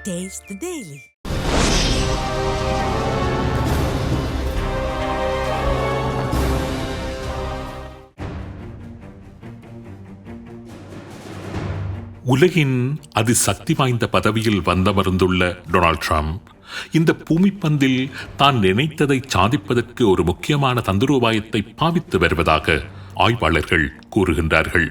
Taste the Daily. உலகின் அதிசக்தி வாய்ந்த பதவியில் வந்தமர்ந்துள்ள டொனால்ட் ட்ரம்ப் இந்த பூமிப்பந்தில் தான் நினைத்ததை சாதிப்பதற்கு ஒரு முக்கியமான தந்திரோபாயத்தை பாவித்து வருவதாக ஆய்வாளர்கள் கூறுகின்றார்கள்.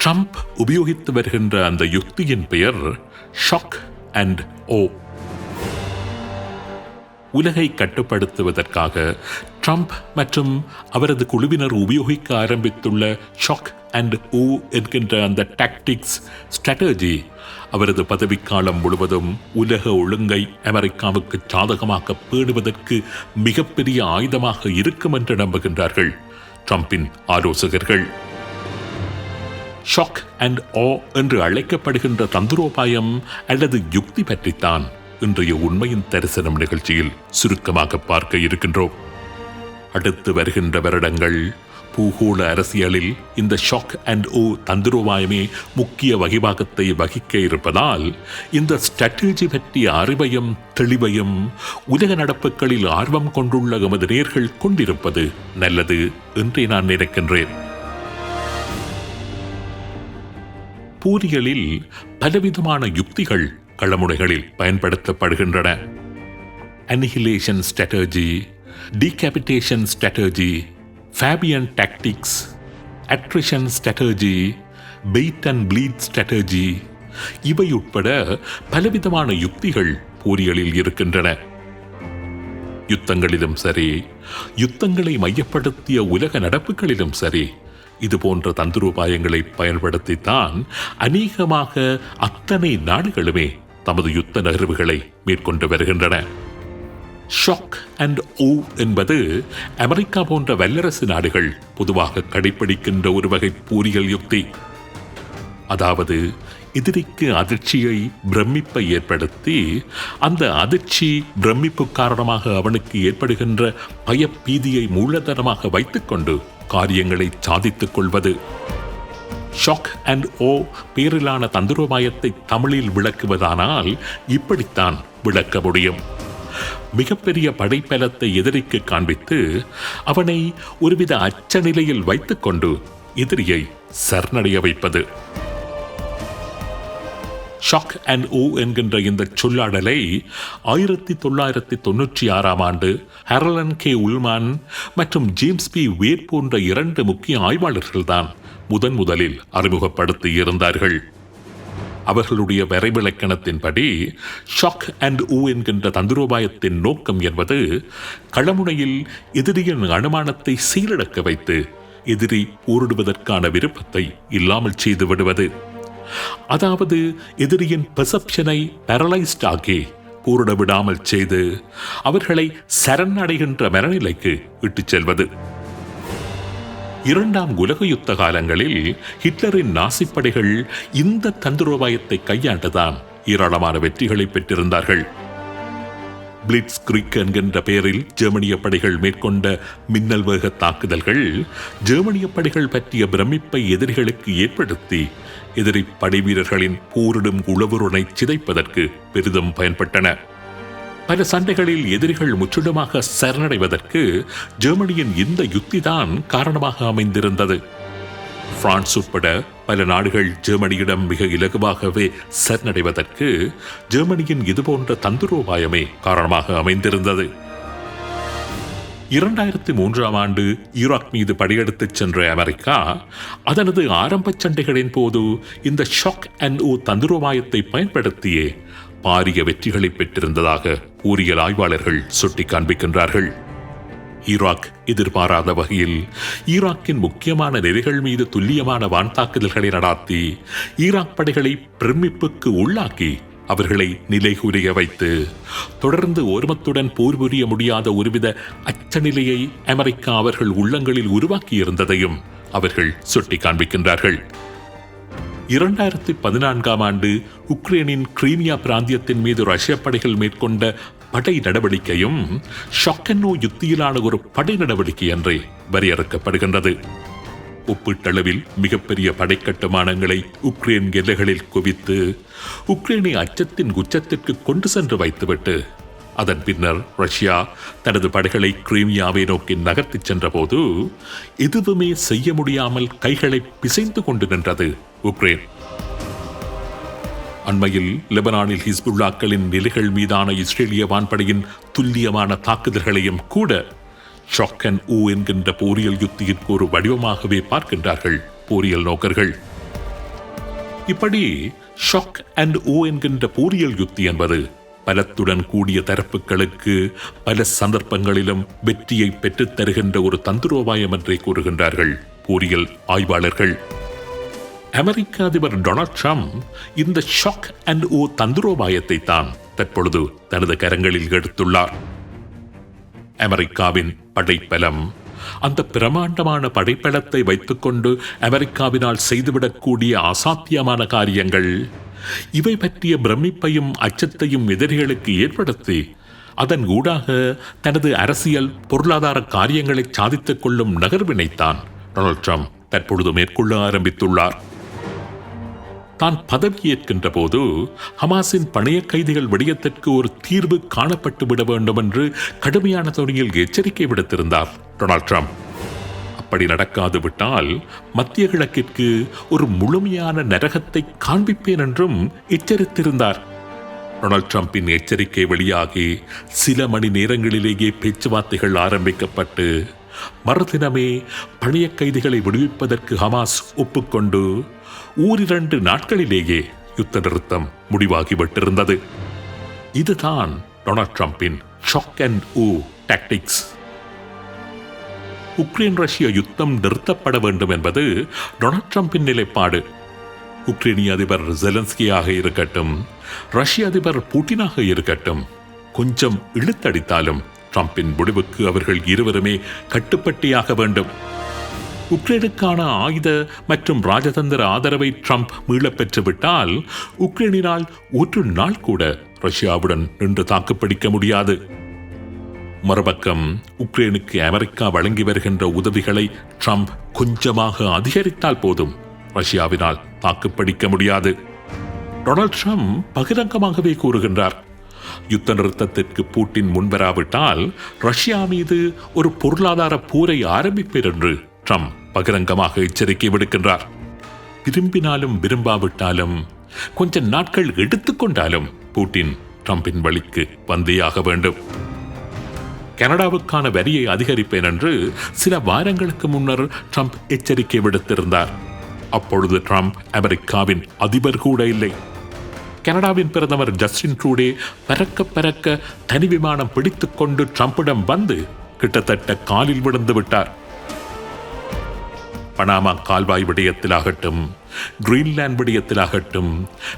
ட்ரம்ப் உபயோகித்து வருகின்ற அந்த யுக்தியின் பெயர் ஷாக் அண்ட் ஓ. உலகை கட்டுப்படுத்துவதற்காக ட்ரம்ப் மற்றும் அவரது குழுவினர் உபயோகிக்க ஆரம்பித்துள்ள ஷாக் அண்ட் ஓ என்கின்ற அந்த டாக்டிக்ஸ் ஸ்ட்ராட்டஜி அவரது பதவிக்காலம் முழுவதும் உலக ஒழுங்கை அமெரிக்காவுக்கு சாதகமாக பேணுவதற்கு மிகப்பெரிய ஆயுதமாக இருக்கும் என்று நம்புகின்றார்கள் ட்ரம்பின் ஆலோசகர்கள். ஷாக் அண்ட் ஓ என்று அழைக்கப்படுகின்ற தந்திரோபாயம் அல்லது யுக்தி பற்றித்தான் இன்றைய உண்மையின் தரிசனம் நிகழ்ச்சியில் சுருக்கமாக பார்க்க இருக்கின்றோம். அடுத்து வருகின்ற வருடங்கள் பூகோள அரசியலில் இந்த ஷாக் அண்ட் ஓ தந்திரோபாயமே முக்கிய வகிபாகத்தை வகிக்க இருப்பதால் இந்த ஸ்ட்ராட்டஜி பற்றிய அறிவையும் தெளிவையும் உலக நடப்புகளில் ஆர்வம் கொண்டுள்ள எமது நேயர்கள் கொண்டிருப்பது நல்லது என்றே நான் நினைக்கின்றேன். போரியலில் பலவிதமான யுக்திகள் களமுனைகளில் பயன்படுத்தப்படுகின்றன. Annihilation strategy, decapitation strategy, Fabian tactics, attrition strategy, bait and bleed strategy, இவை உட்பட பலவிதமான யுக்திகள் போரியலில் இருக்கின்றன. யுத்தங்களிலும் சரி, யுத்தங்களை மையப்படுத்திய உலக நடப்புகளிலும் சரி, இது போன்ற தந்திரோபாயங்களை பயன்படுத்தித்தான் அநேகமாக அத்தனை நாடுகளுமே தமது யுத்த நகர்வுகளை மேற்கொண்டு வருகின்றன. ஷாக் அண்ட் ஓ என்பது அமெரிக்கா போன்ற வல்லரசு நாடுகள் பொதுவாக கடைபிடிக்கின்ற ஒரு வகை போரியல் யுக்தி. அதாவது எதிரிக்கு அதிர்ச்சியை, பிரமிப்பை ஏற்படுத்தி அந்த அதிர்ச்சி, பிரமிப்பு காரணமாக அவனுக்கு ஏற்படுகின்ற பயப்பீதியை மூலதனமாக வைத்துக்கொண்டு காரியங்களை சாதித்துக் கொள்வது. ஷாக் அண்ட் ஓ பேரிலான தந்திரோபாயத்தை தமிழில் விளக்குவதானால் இப்படித்தான் விளக்க முடியும். மிகப்பெரிய படைப்பலத்தை எதிரிக்கு காண்பித்து அவனை ஒருவித அச்ச நிலையில் வைத்துக்கொண்டு எதிரியை சரணடைய வைப்பது. ஷாக் அண்ட் ஓ என்கின்ற இந்த சொல்லாடலை 1996 ஹெரலன் கே உல்மான் மற்றும் ஜேம்ஸ் பி வேட் போன்ற 2 முக்கிய ஆய்வாளர்கள்தான் முதலில் அறிமுகப்படுத்தி இருந்தார்கள். அவர்களுடைய வரைவிலக்கணத்தின்படி ஷாக் அண்ட் ஓ என்கின்ற தந்திரோபாயத்தின் நோக்கம் என்பது களமுனையில் எதிரியின் அனுமானத்தை சீரடக்க வைத்து எதிரி போரிடுவதற்கான விருப்பத்தை இல்லாமல் செய்து விடுவது. அதாவது எதிரியின் பெர்செப்ஷனை பேரலைஸ்ட் ஆக்கி போரிட விடாமல் செய்து அவர்களை சரணடைகின்ற மனநிலைக்கு இட்டுச் செல்வது. 2ஆம் உலக யுத்த காலங்களில் ஹிட்லரின் நாசிப்படைகள் இந்த தந்திரோபாயத்தை கையாண்டுதான் ஏராளமான வெற்றிகளை பெற்றிருந்தார்கள். பிளிட்ஸ் கிரீக் என்கின்ற பெயரில் ஜெர்மனிய படைகள் மேற்கொண்ட மின்னல் வேக தாக்குதல்கள் ஜெர்மனிய படைகள் பற்றிய பிரமிப்பை எதிரிகளுக்கு ஏற்படுத்தி எதிரி படை வீரர்களின் போரிடும் உளவுருனை சிதைப்பதற்கு பெரிதும் பயன்பட்டன. பல சண்டைகளில் எதிரிகள் முற்றிலுமாக சரணடைவதற்கு ஜெர்மனியின் இந்த யுக்திதான் காரணமாக அமைந்திருந்தது. பிரான்ஸ் உட்பட பல நாடுகள் ஜெர்மனியிடம் மிக இலகுவாகவே சரணடைவதற்கு ஜெர்மனியின் இதுபோன்ற தந்திரோபாயமே காரணமாக அமைந்திருந்தது. 2003 ஈராக் மீது படையெடுத்துச் சென்ற அமெரிக்கா அதனது ஆரம்ப சண்டைகளின் போது இந்த ஷாக் அண்ட் ஓ தந்திரோபாயத்தை பயன்படுத்தியே பாரிய வெற்றிகளை பெற்றிருந்ததாக போரியல் ஆய்வாளர்கள் சுட்டிக் காண்பிக்கின்றார்கள். ஈராக் எதிர்பாராத வகையில் ஈராக்கின் முக்கியமான நிலைகள் மீது துல்லியமான வான்தாக்குதல்களை நடாத்தி ஈராக் படைகளை பிரமிப்புக்கு உள்ளாக்கி அவர்களை நிலைகுலைய வைத்து தொடர்ந்து ஓர்மத்துடன் போர் புரிய முடியாத ஒருவித அச்சநிலையை அமெரிக்கா அவர்கள் உள்ளங்களில் உருவாக்கியிருந்ததையும் அவர்கள் சுட்டிக் காண்பிக்கின்றார்கள். 2014 உக்ரைனின் கிரீமியா பிராந்தியத்தின் மீது ரஷ்ய படைகள் மேற்கொண்ட படை நடவடிக்கையும் ஷாக் அண்ட் ஓ யுக்தியிலான ஒரு படை நடவடிக்கை என்றே வரையறுக்கப்படுகின்றது. ஒப்பீட்டளவில் மிகப்பெரிய படைக்கட்டுமானங்களை உக்ரைன் எல்லைகளில் குவித்து உக்ரைனை அச்சத்தின் உச்சத்திற்கு கொண்டு சென்று வைத்துவிட்டு அதன் பின்னர் ரஷ்யா தனது படைகளை கிரீமியாவை நோக்கி நகர்த்திச் சென்றபோது எதுவுமே செய்ய முடியாமல் கைகளை பிசைந்து கொண்டு நின்றது உக்ரைன். அண்மையில் லெபனானில் ஹிஸ்புல்லாக்களின் நிலைகள் மீதான இஸ்ரேலிய வான்படையின் துல்லியமான தாக்குதல்களையும் கூட ஷாக் அண்ட் ஊ என்கின்ற போரியல் யுத்திற்கு ஒரு வடிவமாகவே பார்க்கின்றார்கள் போரியல் நோக்கர்கள். இப்படி ஷாக் அண்ட் ஊ என்கின்ற போரியல் யுத்தி என்பது பலத்துடன் கூடிய தரப்புகளுக்கு பல சந்தர்ப்பங்களிலும் வெற்றியை பெற்றுத் தருகின்ற ஒரு தந்திரோபாயம் என்றே கூறுகின்றார்கள் போரியல் ஆய்வாளர்கள். அமெரிக்க அதிபர் டொனால்ட் ட்ரம்ப் இந்த ஷாக் அண்ட் ஊ தந்திரோபாயத்தை தான் தற்பொழுது தனது கரங்களில் எடுத்துள்ளார். அமெரிக்காவின் படைப்பலம், அந்த பிரமாண்டமான படைப்பலத்தை வைத்துக்கொண்டு அமெரிக்காவினால் செய்துவிடக்கூடிய அசாத்தியமான காரியங்கள், இவை பற்றிய பிரமிப்பையும் அச்சத்தையும் எதிரிகளுக்கு ஏற்படுத்தி அதன் ஊடாக தனது அரசியல் பொருளாதார காரியங்களை சாதித்துக் கொள்ளும் நகர்வினைத்தான் டொனால்ட் ட்ரம்ப் தற்பொழுது மேற்கொள்ள ஆரம்பித்துள்ளார். தான் பதவியேற்கின்ற போது ஹமாஸின் பணைய கைதிகள் விடயத்திற்கு ஒரு தீர்வு காணப்பட்டு விட வேண்டும் என்று கடுமையான தொனியில் எச்சரிக்கை விடுத்திருந்தார் டொனால்ட் ட்ரம்ப். அப்படி நடக்காது விட்டால் மத்திய கிழக்கிற்கு ஒரு முழுமையான நரகத்தை காண்பிப்பேன் என்றும் எச்சரித்திருந்தார். டொனால்ட் ட்ரம்பின் எச்சரிக்கை வெளியாகி சில மணி நேரங்களிலேயே பேச்சுவார்த்தைகள் ஆரம்பிக்கப்பட்டு மறுதினமே பணைய கைதிகளை விடுவிப்பதற்கு ஹமாஸ் ஒப்புக்கொண்டு 2 நாட்களிலேயே யுத்த நிறுத்தம் முடிவாகிவிட்டிருந்தது. இதுதான் டொனால்ட் ட்ரம்பின் shock and awe tactics. Ukraine ரஷ்ய யுத்தம் நிறுத்தப்பட வேண்டும் என்பது டொனால்ட் ட்ரம்பின் நிலைப்பாடு. உக்ரைனிய அதிபர் ஜெலன்ஸ்கியாக இருக்கட்டும், ரஷ்ய அதிபர் புட்டினாக இருக்கட்டும், கொஞ்சம் இழுத்தடித்தாலும் ட்ரம்பின் முடிவுக்கு அவர்கள் இருவருமே கட்டுப்பட்டியாக வேண்டும். உக்ரைனுக்கான ஆயுத மற்றும் ராஜதந்திர ஆதரவை ட்ரம்ப் மீளப் பெற்றுவிட்டால் உக்ரைனினால் ஒரு நாள் கூட ரஷ்யாவுடன் நின்று தாக்குப்பிடிக்க முடியாது. மறுபக்கம் உக்ரைனுக்கு அமெரிக்கா வழங்கி வருகின்ற உதவிகளை ட்ரம்ப் கொஞ்சமாக அதிகரித்தால் போதும் ரஷ்யாவினால் தாக்குப்பிடிக்க முடியாது. டொனால்ட் ட்ரம்ப் பகிரங்கமாகவே கூறுகின்றார், யுத்த நிறுத்தத்திற்கு புட்டின் முன்வராவிட்டால் ரஷ்யா மீது ஒரு பொருளாதார போரை ஆரம்பிப்பேன் என்று ட்ரம்ப் பகிரங்கமாக எச்சரிக்கை விடுக்கின்றார். விரும்பினாலும் விரும்பாவிட்டாலும் கொஞ்ச நாட்கள் எடுத்துக்கொண்டாலும் புட்டின் ட்ரம்பின் வழிக்கு வந்தேயாக வேண்டும். கனடாவுக்கான வரியை அதிகரிப்பேன் என்று சில வாரங்களுக்கு முன்னர் ட்ரம்ப் எச்சரிக்கை விடுத்திருந்தார். அப்பொழுது ட்ரம்ப் அமெரிக்காவின் அதிபர் கூட இல்லை. கனடாவின் பிரதமர் ஜஸ்டின் ட்ரூடே பறக்க தனி விமானம் பிடித்துக் கொண்டு ட்ரம்பிடம் வந்து கிட்டத்தட்ட காலில் விழுந்து விட்டார். பனாமா கால்வாய் விடயத்திலாகட்டும், கிரீன்லாந்து விடயத்திலாகட்டும்,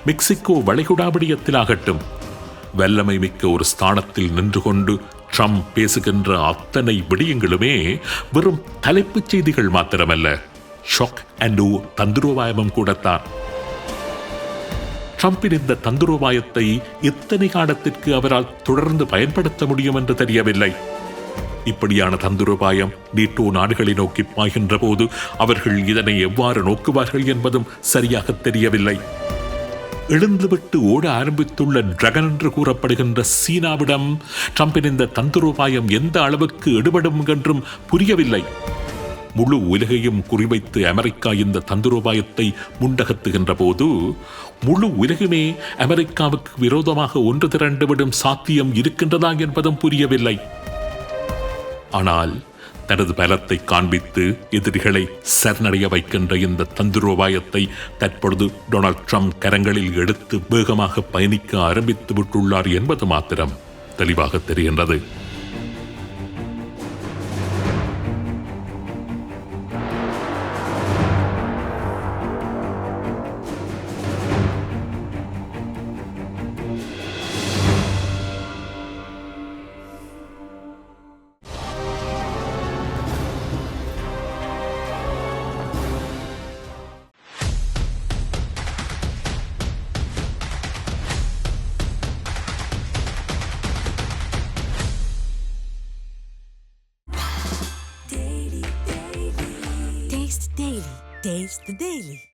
மெக்சிகோ வளைகுடா விடயத்திலாகட்டும், வல்லமை மிக்க ஒரு ஸ்தானத்தில் நின்று கொண்டு ட்ரம்ப் பேசுகின்ற அத்தனை விடயங்களுமே வெறும் தலைப்புச் செய்திகள் மாத்திரமல்ல, ஷாக் அண்ட் ஊ தந்திரோபாயமும் கூடத்தான். ட்ரம்பின் இந்த தந்திரோபாயத்தை எத்தனை காலத்திற்கு அவரால் தொடர்ந்து பயன்படுத்த முடியும் என்று தெரியவில்லை. இப்படியான தந்திரோபாயம் நேட்டோ நாடுகளை நோக்கி பாய்கின்ற போது அவர்கள் இதனை எவ்வாறு நோக்குவார்கள் என்பதும் சரியாக தெரியவில்லை. எழுந்துவிட்டு ஓட ஆரம்பித்துள்ள டிராகன் என்று கூறப்படுகின்ற சீனாவிடம் ட்ரம்பின் இந்த தந்திரோபாயம் எந்த அளவுக்கு எடுபடும் என்றும் புரியவில்லை. முழு உலகையும் குறிவைத்து அமெரிக்கா இந்த தந்திரோபாயத்தை முண்டகத்துகின்ற போது முழு உலகுமே அமெரிக்காவுக்கு விரோதமாக ஒன்று திரண்டுவிடும் சாத்தியம் இருக்கின்றதா என்பதும் புரியவில்லை. ஆனால் தனது பலத்தை காண்பித்து எதிரிகளை சரணடைய வைக்கின்ற இந்த தந்திரோபாயத்தை தற்பொழுது டொனால்ட் ட்ரம்ப் கரங்களில் எடுத்து வேகமாக பயணிக்க ஆரம்பித்து விட்டுள்ளார் என்பது மாத்திரம் தெளிவாக தெரிகின்றது. Taste the Daily. Taste the Daily.